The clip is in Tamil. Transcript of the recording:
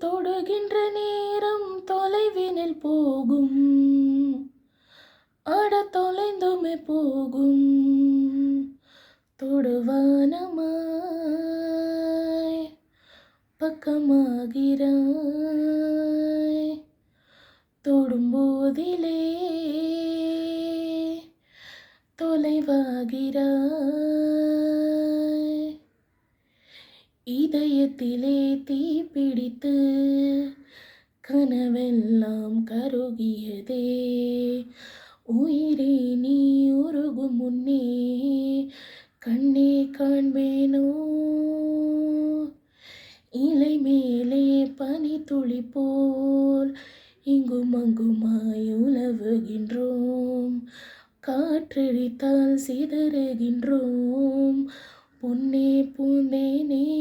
தொடுகின்ற நேரம் தொலைவினில் போகும், அட தொலைந்துமே போகும். தொடுவானமாய் பக்கமாகிறாய், தொடும்போதிலே தொலைவாகிறாய். இதயத்திலே தீப்பிடித்து கனவெல்லாம் கருகியதே. உயிரே நீ உருகும் முன்னே கண்ணே காண்பேனோ. இலை மேலே பனி துளி போல் இங்கும் அங்குமாய் உலவுகின்றோம். காற்றடித்தால் சிதறுகின்றோம். பொன்னே பூந்தேனே